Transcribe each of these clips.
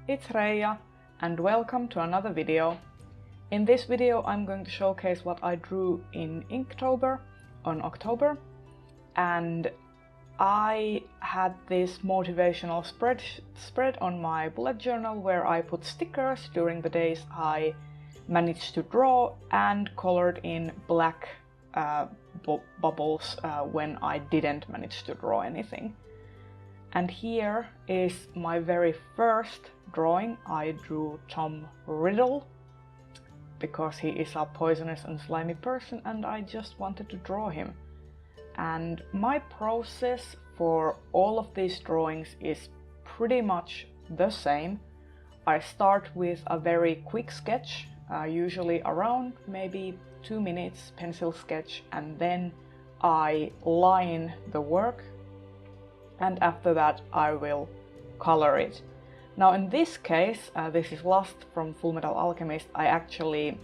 it's Reija and welcome to another video. In this video I'm going to showcase what I drew in Inktober on October, and I had this motivational spread on my bullet journal where I put stickers during the days I managed to draw and colored in black bubbles when I didn't manage to draw anything. And here is my very first drawing. I drew Tom Riddle because he is a poisonous and slimy person and I just wanted to draw him. And my process for all of these drawings is pretty much the same. I start with a very quick sketch, usually around maybe 2 minutes pencil sketch, and then I line the work, and after that I will color it. Now in this case, this is Lust from Fullmetal Alchemist, I actually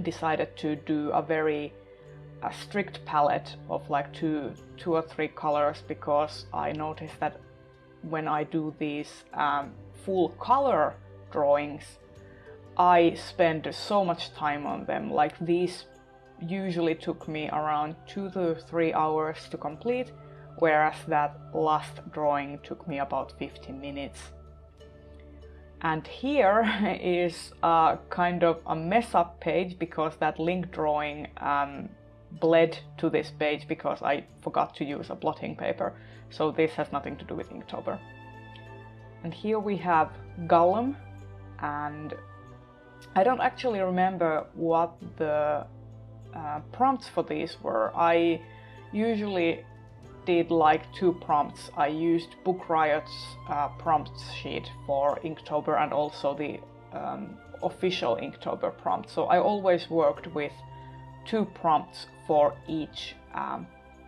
decided to do a very strict palette of like two or three colors, because I noticed that when I do these full color drawings, I spend so much time on them. Like these usually took me around 2 to 3 hours to complete, whereas that last drawing took me about 15 minutes. And here is a kind of a mess up page because that link drawing bled to this page because I forgot to use a blotting paper. So this has nothing to do with Inktober. And here we have Gollum, and I don't actually remember what the prompts for these were. I usually did like 2 prompts. I used Book Riot's prompt sheet for Inktober and also the official Inktober prompt. So I always worked with 2 prompts for each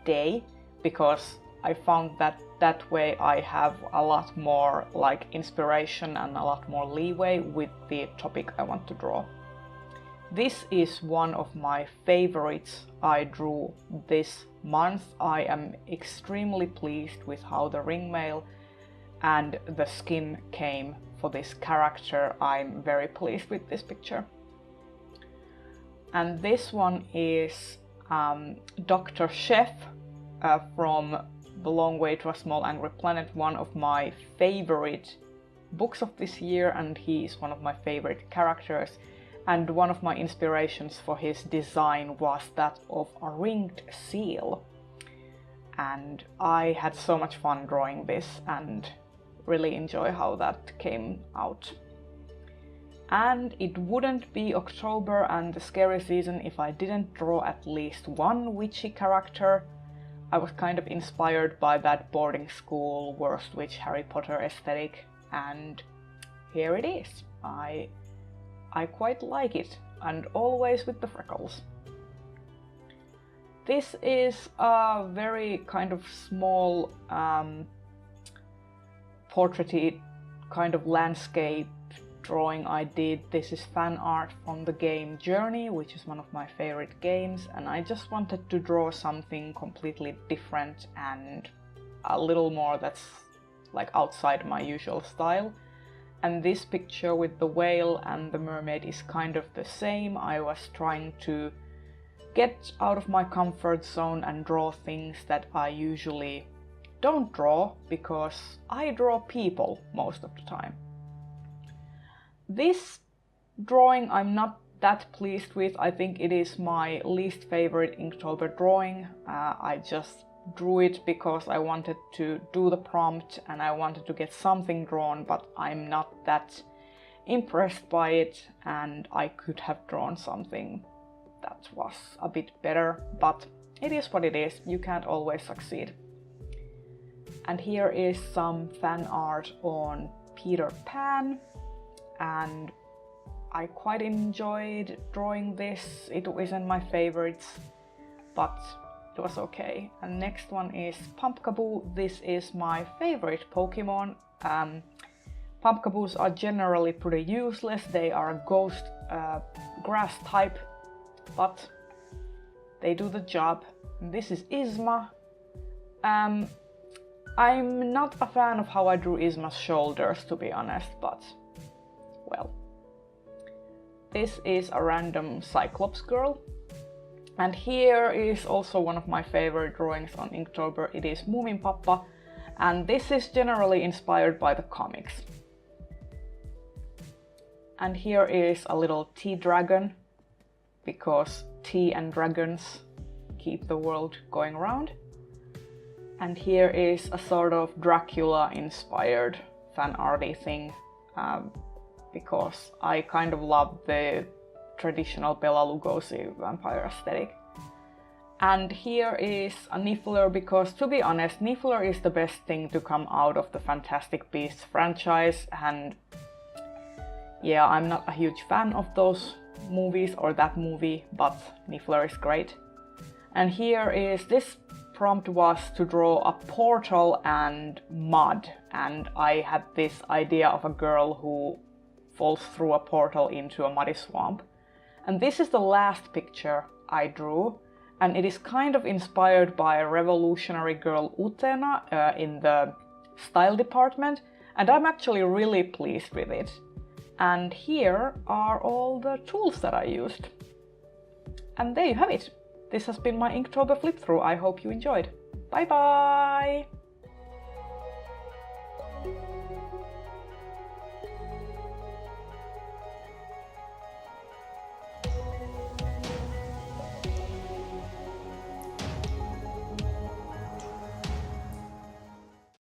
day, because I found that that way I have a lot more like inspiration and a lot more leeway with the topic I want to draw. This is one of my favorites I drew this month. I am extremely pleased with how the ringmail and the skin came for this character. I'm very pleased with this picture. And this one is Dr. Chef from The Long Way to a Small Angry Planet, one of my favorite books of this year, and he is one of my favorite characters. And one of my inspirations for his design was that of a ringed seal. And I had so much fun drawing this and really enjoy how that came out. And it wouldn't be October and the scary season if I didn't draw at least one witchy character. I was kind of inspired by that boarding school worst witch Harry Potter aesthetic, and here it is. I quite like it, and always with the freckles. This is a very kind of small portraity kind of landscape drawing I did. This is fan art from the game Journey, which is one of my favorite games, and I just wanted to draw something completely different and a little more that's like outside my usual style. And this picture with the whale and the mermaid is kind of the same. I was trying to get out of my comfort zone and draw things that I usually don't draw, because I draw people most of the time. This drawing I'm not that pleased with. I think it is my least favorite Inktober drawing. I just drew it because I wanted to do the prompt and I wanted to get something drawn, but I'm not that impressed by it, and I could have drawn something that was a bit better, but it is what it is. You can't always succeed. And here is some fan art on Peter Pan, and I quite enjoyed drawing this. It isn't my favorites, but it was okay. And next one is Pumpkaboo. This is my favorite Pokemon. Pumpkaboos are generally pretty useless. They are a ghost grass type, but they do the job. And this is Isma. I'm not a fan of how I drew Isma's shoulders, to be honest, but well. This is a random Cyclops girl. And here is also one of my favorite drawings on Inktober. It is Moomin Papa, and this is generally inspired by the comics. And here is a little tea dragon, because tea and dragons keep the world going round. And here is a sort of Dracula inspired fan arty thing, because I kind of love the traditional Bela Lugosi vampire aesthetic. And here is a Niffler, because to be honest, Niffler is the best thing to come out of the Fantastic Beasts franchise, and yeah, I'm not a huge fan of those movies or that movie, but Niffler is great. And here is, this prompt was to draw a portal and mud, and I had this idea of a girl who falls through a portal into a muddy swamp. And this is the last picture I drew, and it is kind of inspired by a revolutionary girl Utena in the style department, and I'm actually really pleased with it. And here are all the tools that I used. And there you have it. This has been my Inktober flip through. I hope you enjoyed. Bye bye!